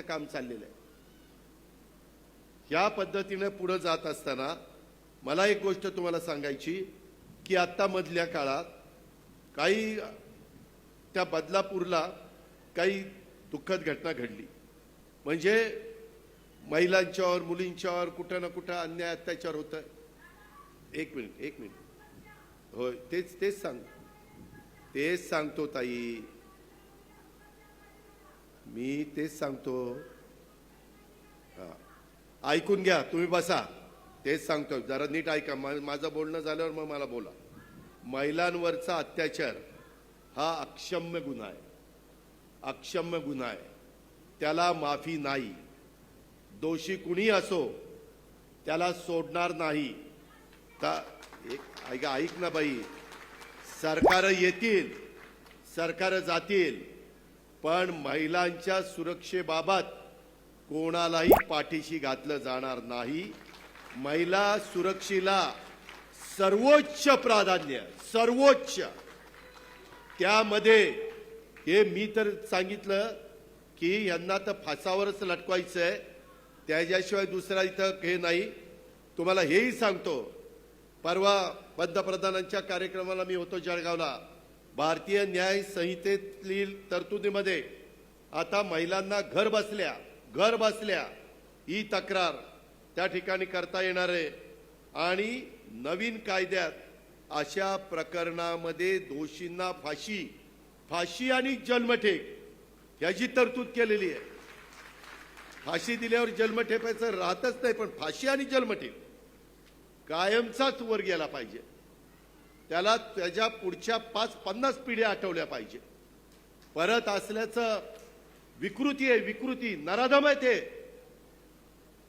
काम चाललेलं आहे। या पद्धतीने पुढे जात असताना मला एक गोष्ट तुम्हाला सांगायची की आता मधल्या काळात काही त्या बदलापूरला काही दुःखद घटना घडली, म्हणजे महिलांच्यावर मुलींच्यावर कुठं ना कुठं अन्याय अत्याचार होत आहे। एक मिनिट होय, तेच सांगतो ताई, मी तेच सांगतो। ऐकून घ्या, तुम्ही बसा, तेच सांगतो, जरा नीट ऐका, माझं बोलणं झाल्यावर मग मला बोला। महिलांवरचा अत्याचार हा अक्षम्य गुन्हा आहे, अक्षम्य गुन्हा आहे, त्याला माफी नाही। दोषी कुणी असो त्याला सोडणार नाही। ऐक ना बाई, सरकार येतील, सरकार जातील, पण महिलांच्या सुरक्षेबाबत कोणालाही पाठीशी घातलं जाणार नाही। महिला सुरक्षेला सर्वोच्च प्राधान्य, सर्वोच्च। त्यामध्ये हे मी तर सांगितलं की यांना तर फासावरच लटकवायचं आहे, त्याच्याशिवाय दुसरा इथं हे नाही। तुम्हाला हेही सांगतो, परवा पंतप्रधानांच्या कार्यक्रमाला मी होतो जळगावला। भारतीय न्याय संहितेतील तरतुदीमध्ये आता महिलांना घर बसल्या ही तक्रार त्या ठिकाणी करता येणार आहे। आणि नवीन कायद्यात अशा प्रकरणामध्ये दोषींना फाशी आणि जन्मठेप याची तरतूद केलेली आहे। फाशी दिल्यावर जन्मठेपायचं राहतच नाही, पण फाशी आणि जन्मठेप कायमचाच वर गेला पाहिजे, त्याला त्याच्या पुढच्या 50 पिढ्या आठवल्या पाहिजे। परत असल्याचं विकृती आहे, विकृती, नराधम आहे, ते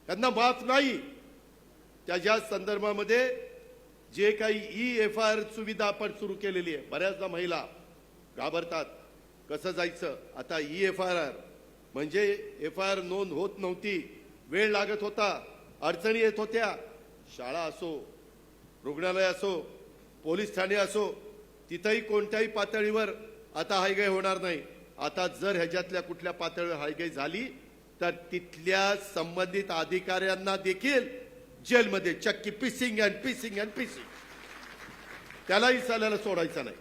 त्यांना माफ नाही। त्याच्या संदर्भामध्ये जे काही EFIR सुविधा आपण सुरू केलेली आहे, बऱ्याचदा महिला घाबरतात कसं जायचं। आता EFIR म्हणजे FIR नोंद होत नव्हती, वेळ लागत होता, अडचणी येत होत्या। शाळा असो, रुग्णालय असो, पोलीस ठाणे असो, तिथेही कोणत्याही पातळीवर आता हायगाई होणार नाही। आता जर ह्याच्यातल्या कुठल्या पातळीवर हायगाई झाली तर तिथल्या संबंधित अधिकाऱ्यांना देखील जेलमध्ये चक्की पिसिंग अँड पिसिंग अँड पिसिंग, त्यालाही चालायला सोडायचं नाही।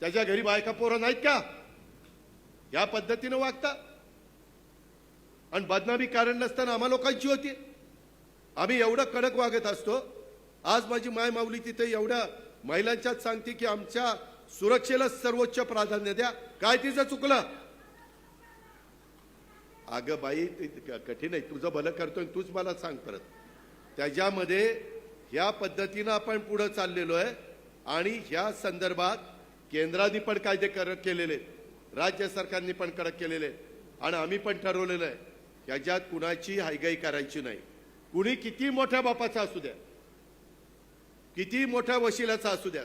त्याच्या घरी बायका पोरं नाहीत का? या पद्धतीने वागता आणि बदनामी कारण नसताना आम्हा लोकांची होती। आम्ही एवढं कडक वागत असतो। आज माझी माय माऊली तिथे एवढ्या महिलांच्याच सांगते की आमच्या सुरक्षेला सर्वोच्च प्राधान्य द्या। काय तिचं चुकलं? अगं बाई, कठीण आहे, तुझं भलं करतोय, तूच मला सांग परत। त्याच्यामध्ये ह्या पद्धतीनं आपण पुढे चाललेलो आहे आणि ह्या संदर्भात केंद्राने पण कायदे कडक केलेले, राज्य सरकारने पण कडक केलेले, आणि आम्ही पण ठरवलेलं आहे ह्याच्यात कुणाची हायगाई करायची नाही। कुणी किती मोठ्या बापाचा असू द्या, किती मोठ्या वशिलाचा असू द्या,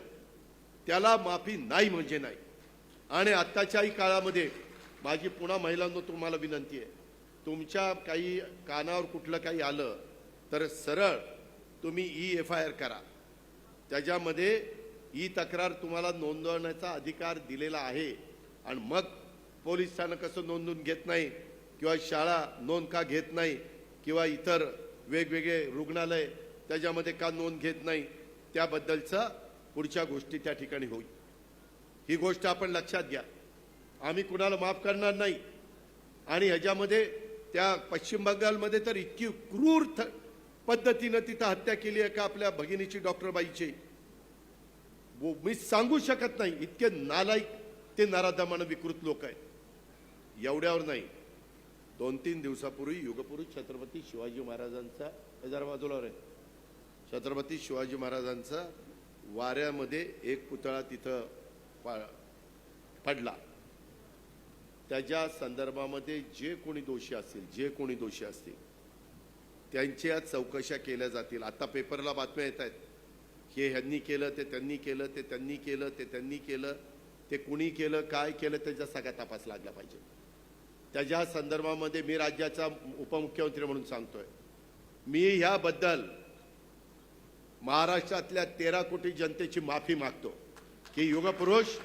त्याला माफी नाही म्हणजे नाही। आणि आत्ताच्याही काळामध्ये माझी पुन्हा महिलांनो तुम्हाला विनंती आहे, तुमच्या काही कानावर कुठलं काही आलं तर सरळ तुम्ही EFIR करा। त्याच्यामध्ये ही तक्रार तुम्हाला नोंदवण्याचा अधिकार दिलेला आहे। आणि मग पोलीस ठाणं कसं नोंदवून घेत नाही, किंवा शाळा नोंद का घेत नाही, किंवा इतर वेगवेगळे रुग्णालय त्याच्यामध्ये का नोंद घेत नाही, त्याबद्दलचा पुढच्या गोष्टी त्या ठिकाणी होईल। ही गोष्ट आपण लक्षात घ्या, आम्ही कुणाला माफ करणार नाही। आणि ह्याच्यामध्ये त्या पश्चिम बंगालमध्ये तर इतकी क्रूर पद्धतीने तिथं हत्या केली आहे का आपल्या भगिनीची, डॉक्टर बाईची, मी सांगू शकत नाही। इतके नालायक ते नराधमानं विकृत लोक आहेत। एवढ्यावर नाही, 2-3 दिवसापूर्वी युगपुरुष छत्रपती शिवाजी महाराजांचा, जरा बाजूला आहे, छत्रपती शिवाजी महाराजांचा वाऱ्यामध्ये एक पुतळा तिथं पडला। त्याच्या संदर्भामध्ये जे कोणी दोषी असतील त्यांच्या चौकशा केल्या जातील। आता पेपरला बातम्या येत आहेत की ह्यांनी केलं, ते त्यांनी केलं, ते त्यांनी केलं, ते त्यांनी केलं, ते कुणी केलं, काय केलं, त्याचा सगळा तपास लागला पाहिजे। त्याच्या संदर्भामध्ये मी राज्याचा उपमुख्यमंत्री म्हणून सांगतोय, मी ह्याबद्दल महाराष्ट्रातल्या 13 कोटी जनतेची माफी मागतो की युगपुरुष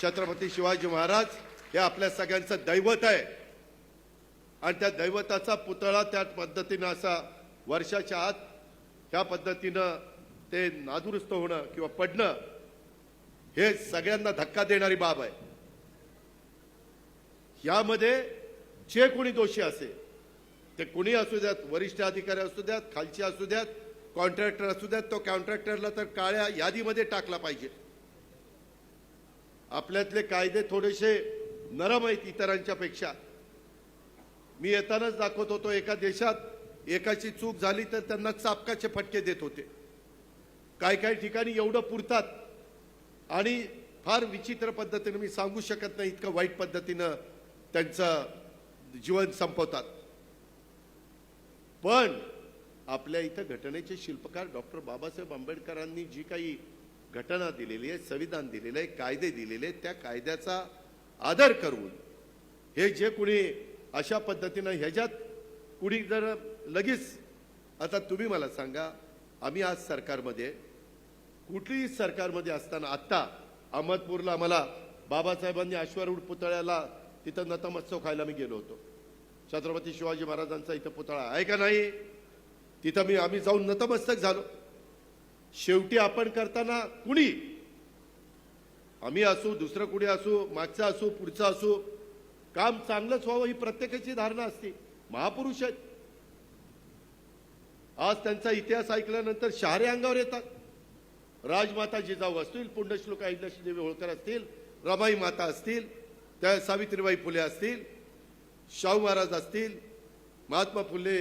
छत्रपती शिवाजी महाराज हे आपल्या सगळ्यांचं दैवत आहे आणि त्या दैवताचा पुतळा त्या पद्धतीनं असा वर्षाच्या आत ह्या पद्धतीनं ते नादुरुस्त होणं किंवा पडणं हे सगळ्यांना धक्का देणारी बाब आहे. यामध्ये जे कोणी दोषी असेल ते कोणी असू द्यात, वरिष्ठ अधिकारी असू द्यात, खालचे असू द्यात, कॉन्ट्रॅक्टर असू द्यात, तो कॉन्ट्रॅक्टरला तर काळ्या यादीमध्ये टाकला पाहिजे. आपल्यातले कायदे थोडेसे नरम आहेत इतरांच्या पेक्षा. मी येतानाच दाखवत होतो, एका देशात एकाची चूक झाली तर त्यांना चापकाचे फटके देत होते. काही ठिकाणी एवढं पुरतात आणि फार विचित्र पद्धतीने, मी सांगू शकत नाही इतकं वाईट पद्धतीनं त्यांचं जीवन संपवतात. पण आपल्या इथं घटनेचे शिल्पकार डॉक्टर बाबासाहेब आंबेडकरांनी जी काही घटना दिलेली आहे, संविधान दिलेलं आहे, कायदे दिलेले, त्या कायद्याचा आदर करून हे जे कुणी अशा पद्धतीनं ह्याच्यात कुणी जर लगेच, आता तुम्ही मला सांगा, आम्ही आज सरकारमध्ये, कुठलीही सरकारमध्ये असताना, आत्ता अहमदपूरला आम्हाला बाबासाहेबांनी अश्वारूढ पुतळ्याला तिथं नतमस्तक व्हायला मी गेलो होतो. छत्रपती शिवाजी महाराजांचा इथं पुतळा आहे का नाही, तिथं आम्ही जाऊन नतमस्तक झालो. शेवटी आपण करताना कुणी, आम्ही असू, दुसरं कुणी असू, मागचं असू, पुढचं असू, काम चांगलंच व्हावं ही प्रत्येकाची धारणा असते. महापुरुष आहेत. आज त्यांचा इतिहास ऐकल्यानंतर शहारे अंगावर येतात. राजमाता जिजाऊ असतील, पुण्यश्लोक अहिल्यादेवी होळकर असतील, रमाई माता असतील, त्या सावित्रीबाई फुले असतील, शाहू महाराज असतील, महात्मा फुले,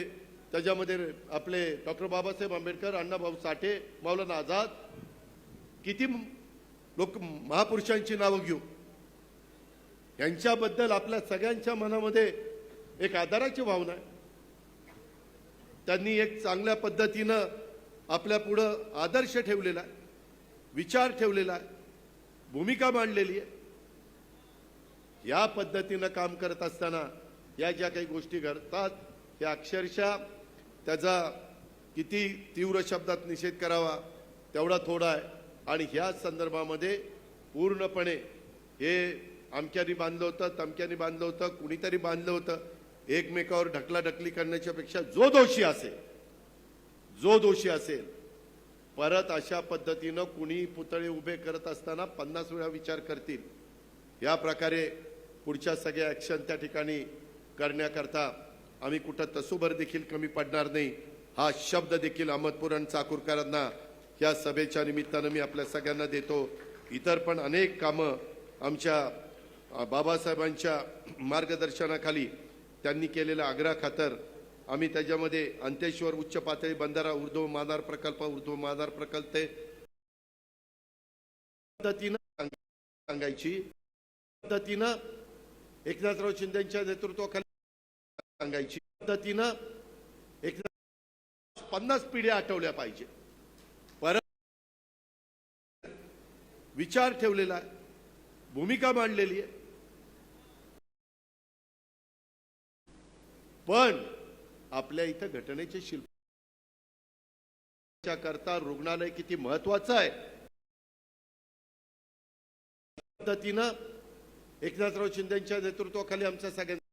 त्याच्यामध्ये आपले डॉक्टर बाबासाहेब आंबेडकर, अण्णाभाऊ साठे, मौलाना आझाद, किती लोक महापुरुषांची नावं घेऊ. यांच्याबद्दल आपल्या सगळ्यांच्या मनामध्ये एक आदराची भावना आहे. त्यांनी एक चांगल्या पद्धतीनं आपल्या पुढं आदर्श ठेवलेला आहे, विचार ठेवलेला आहे, भूमिका मांडलेली आहे. या पद्धतीनं काम करत असताना या ज्या काही गोष्टी घडतात त्या अक्षरशः त्याचा किती तीव्र शब्दात निषेध करावा तेवढा थोडा आहे. आणि ह्या संदर्भामध्ये पूर्णपणे हे अमक्यानी बांधलं होतं, तमक्यानी बांधलं होतं, कुणीतरी बांधलं होतं, एकमेकावर ढकलाढकली करण्याच्या पेक्षा जो दोषी असेल परत अशा पद्धतीनं कुणी पुतळे उभे करत असताना 50 वेळा विचार करतील. या प्रकारे पुढच्या सगळ्या ॲक्शन त्या ठिकाणी करण्याकरता आम्ही कुठं तसूभर देखील कमी पडणार नाही, हा शब्द देखील अहमदपूर आणि चाकूरकरांना या सभेच्या निमित्तानं मी आपल्या सगळ्यांना देतो. इतर पण अनेक कामं आमच्या बाबासाहेबांच्या मार्गदर्शनाखाली त्यांनी केलेल्या आग्रहाखातर आम्ही त्याच्यामध्ये अंतेश्वर उच्च पातळी बंधारा ऊर्ध्व महाद्वार प्रकल्प ते पद्धतीनं सांगायची, पद्धतीनं एकनाथराव शिंदेच्या नेतृत्वाखाली सांगायची, पद्धतीनं 50 पिढ्या आठवल्या पाहिजे. परत विचार ठेवलेला आहे, भूमिका मांडलेली आहे. पण आपल्या इथं घटनेचे शिल्प करता रुग्णालय किती महत्वाचं आहे, पद्धतीनं एकनाथराव शिंदेच्या नेतृत्वाखाली आमच्या सगळ्यांना